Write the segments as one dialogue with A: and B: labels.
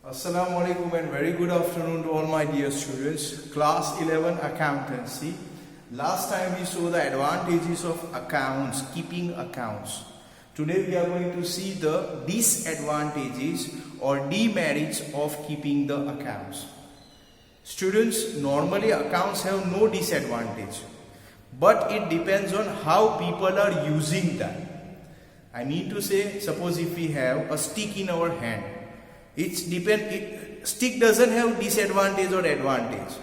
A: Assalamu alaikum and very good afternoon to all my dear students. Class 11 Accountancy. Last time we saw the advantages of accounts, keeping accounts. Today we are going to see the disadvantages or demerits of keeping the accounts. Students, normally accounts have no disadvantage, but it depends on how people are using that. I mean to say, suppose if we have a stick in our hand, stick doesn't have disadvantage or advantage.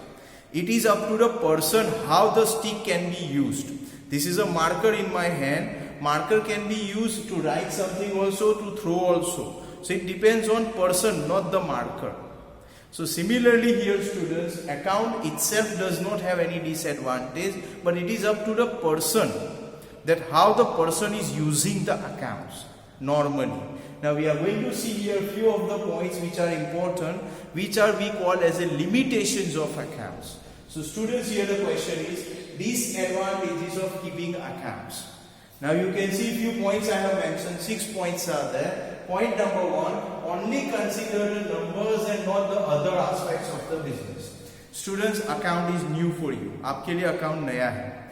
A: It is up to the person how the stick can be used. This is a marker in my hand. Marker can be used to write something also, to throw also. So it depends on person, not the marker. So similarly here students, account itself does not have any disadvantage, but it is up to the person that how the person is using the accounts normally. Now we are going to see here a few of the points which are important, which are we call as a limitations of accounts. So students, here the question is disadvantages of keeping accounts. Now you can see few points I have mentioned, 6 points are there. Point number 1, only consider the numbers and not the other aspects of the business. Students, account is new for you. आपके लिए account नया है.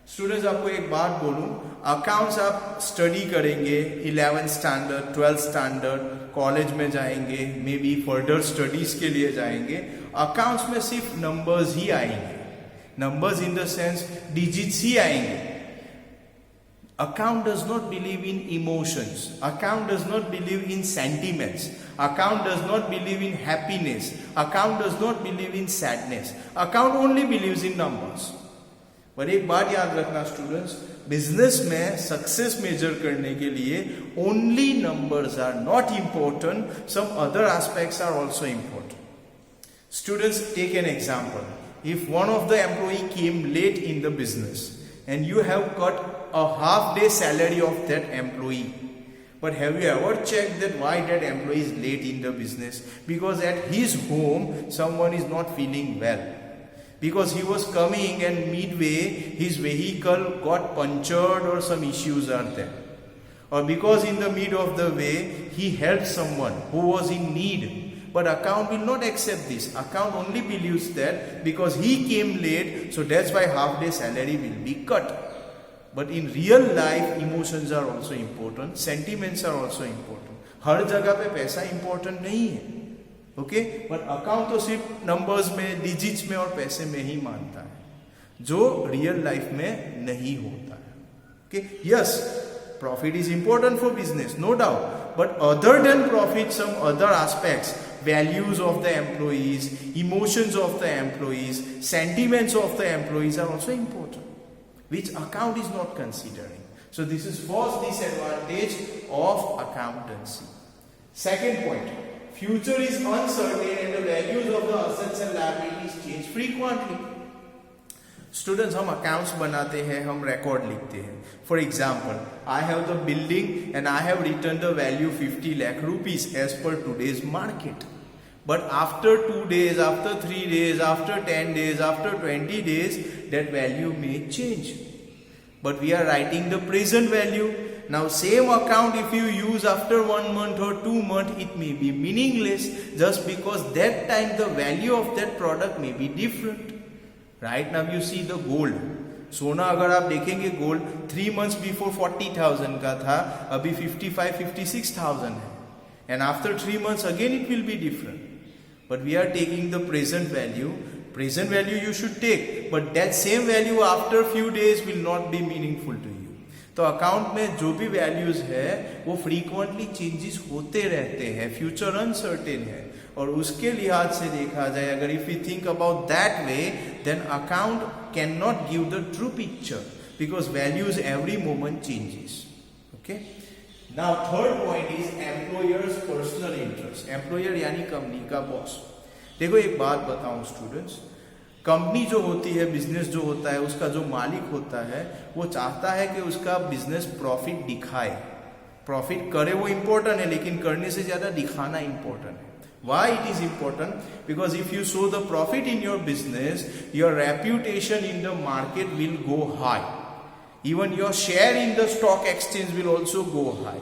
A: Students आपको एक बात बोलूं, accounts आप study करेंगे 11th standard 12th standard college में जाएंगे, मे बी फर्दर स्टडीज के लिए जाएंगे, अकाउंट्स में सिर्फ नंबर्स ही आएंगे, numbers in the sense digits ही आएंगे. Account does not believe in emotions, account does not believe in sentiments, account does not believe in happiness, account does not believe in sadness. Account only believes in numbers. पर एक बात याद रखना students, business में success measure करने के लिए only numbers are not important, some other aspects are also important. Students, take an example. If one of the employee came late in the business and you have cut a half day salary of that employee, but have you ever checked that why that employee is late in the business? Because at his home someone is not feeling well, because he was coming and midway his vehicle got punctured or some issues are there, or because in the mid of the way he helped someone who was in need. But account will not accept this. Account only believes that because he came late, so that's why half day salary will be cut. But in real life emotions are also important, sentiments are also important. हर जगह पे पैसा important नहीं है, okay, but account तो सिर्फ numbers में, digits में और पैसे में ही मानता है, जो रियल लाइफ में नहीं होता है. Okay, yes, profit is important for business, no doubt, but other than profit some other aspects, values of the employees, emotions of the employees, sentiments of the employees are also important, which account is not considering. So this is first disadvantage of accountancy. Second point, future is uncertain and the values of the assets and liabilities change frequently. Students, हम accounts बनाते हैं, हम record लिखते हैं. For example, I have the building and I have written the value 50 lakh rupees as per today's market. But after 2 days, after 3 days, after 10 days, after 20 days, that value may change. But we are writing the present value. Now same account if you use after 1 month or 2 months, it may be meaningless just because that time the value of that product may be different. Right now you see the gold. सोना अगर आप देखेंगे gold 3 months before 40,000 का था, अभी 55-56,000 है. And after 3 months again it will be different. But we are taking the present value. Present value you should take, but that same value after few days will not be meaningful to you. तो account में जो भी values है वो frequently changes होते रहते हैं, future uncertain है, और उसके लिहाज से देखा जाए, अगर if you think about that way, then account can not give the true picture because values every moment changes. Okay, now third point is employers personal interest. Employer यानी कंपनी का बॉस. देखो एक बात बताऊं स्टूडेंट्स, कंपनी जो होती है, business जो होता है, उसका जो मालिक होता है वो चाहता है कि उसका बिजनेस प्रॉफिट दिखाए. प्रॉफिट करे वो इंपॉर्टेंट है, लेकिन करने से ज्यादा दिखाना इंपॉर्टेंट है. Why it is important? Because if you show the profit in your business, your reputation in the market will go high. Even your share in the stock exchange will also go high.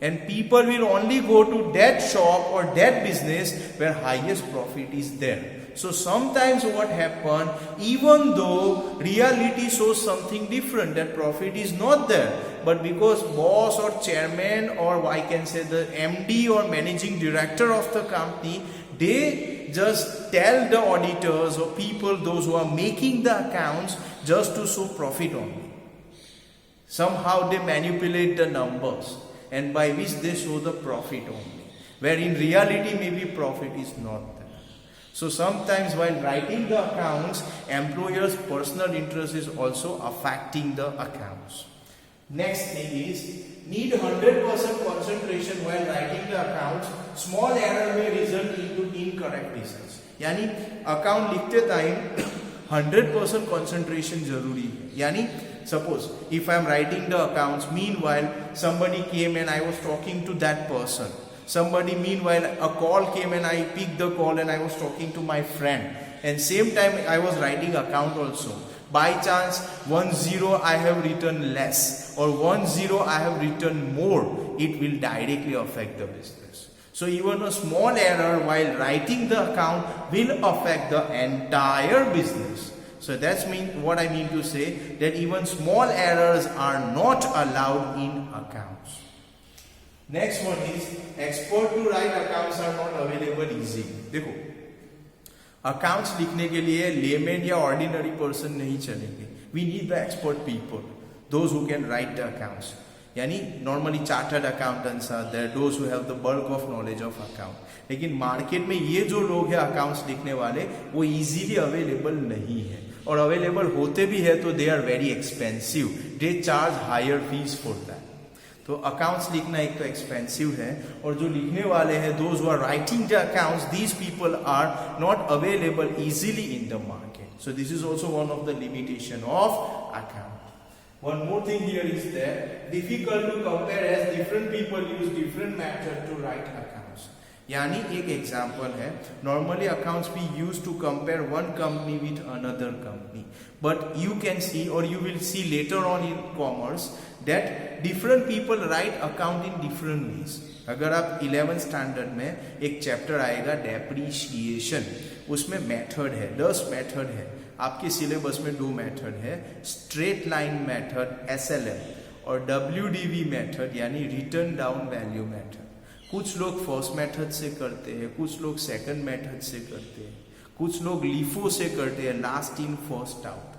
A: and people will only go to that shop or that business where highest profit is there. So sometimes what happen, even though reality shows something different, that profit is not there, but because boss or chairman or I can say the MD or managing director of the company, they just tell the auditors or people, those who are making the accounts, just to show profit only. Somehow they manipulate the numbers, and by which they show the profit only, where in reality maybe profit is not there. So sometimes while writing the accounts, employer's personal interest is also affecting the accounts. Next thing is, need 100% concentration while writing the accounts. Small error may result into incorrect results. यानी account लिखते time 100% concentration जरूरी है. यानी suppose if I am writing the accounts, meanwhile somebody came and I was talking to that person. Somebody meanwhile a call came and I picked the call and I was talking to my friend, and same time I was writing account also. By chance 10 I have written less or 10 I have written more, it will directly affect the business. So even a small error while writing the account will affect the entire business. So that's what I mean to say, that even small errors are not allowed in accounts. Next one is, expert to write accounts are not available easily. देखो, accounts लिखने के लिए layman या ordinary person नहीं चलेंगे. We need the expert people, those who can write the accounts. यानी normally chartered accountants are there, those who have the bulk of knowledge of account. लेकिन market में ये जो लोग हैं अकाउंट्स लिखने वाले, वो इजीली अवेलेबल नहीं है, और अवेलेबल होते भी है तो they are very expensive. They charge higher fees for that. तो अकाउंट्स लिखना एक तो एक्सपेंसिव है, और जो लिखने वाले हैं, those who are writing the accounts, these people are not available easily in the market. So this is also one of the limitation of account. One more thing here is that difficult to compare as different people use different method to write accounts. यानी एक example है, normally accounts be use to compare one company with another company, but you can see और you will see later on in commerce that different people write account in different ways. अगर आप 11th standard में एक chapter आएगा depreciation, उसमें method है, 10 method है. आपके सिलेबस में 2 मेथड है, स्ट्रेट लाइन मेथड SLM और WDV मेथड यानी रिटर्न डाउन वैल्यू मेथड. कुछ लोग फर्स्ट मेथड से करते हैं, कुछ लोग सेकंड मेथड से करते हैं, कुछ लोग लीफो से करते हैं, लास्ट इन फर्स्ट आउट,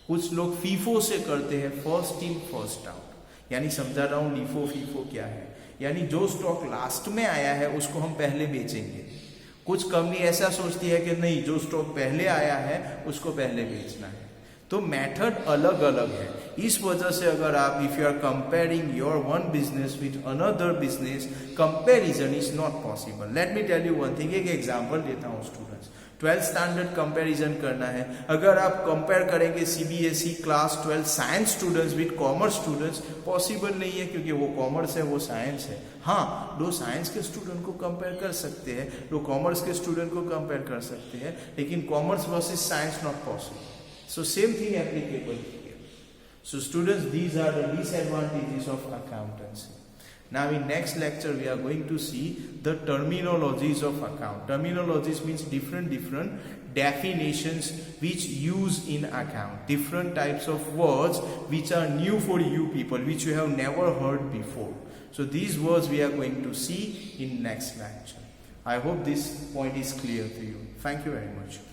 A: कुछ लोग फीफो से करते हैं, फर्स्ट इन फर्स्ट आउट. यानी समझा रहा हूं लीफो फीफो क्या है, यानी जो स्टॉक लास्ट में आया है उसको हम पहले बेचेंगे. कुछ कंपनी ऐसा सोचती है कि नहीं, जो स्टॉक पहले आया है उसको पहले बेचना है. तो मेथड अलग अलग है. इस वजह से अगर आप if you are comparing your one business with another business, comparison is not possible. Let me tell you one thing, एक एग्जांपल देता हूँ स्टूडेंट्स. 12th स्टैंडर्ड कंपैरिजन करना है. अगर आप कंपेयर करेंगे CBSE class 12 science students with commerce students, possible नहीं है, क्योंकि वो कॉमर्स है, वो साइंस है. हाँ, दो साइंस के स्टूडेंट को कंपेयर कर सकते हैं, दो कॉमर्स के स्टूडेंट को कंपेयर कर सकते हैं, लेकिन commerce versus science not possible. So same thing applicable here. So students, these are the disadvantages of accountancy. Now in next lecture we are going to see the terminologies of account. Terminologies means different definitions which use in account. Different types of words which are new for you people, which you have never heard before. So these words we are going to see in next lecture. I hope this point is clear to you. Thank you very much.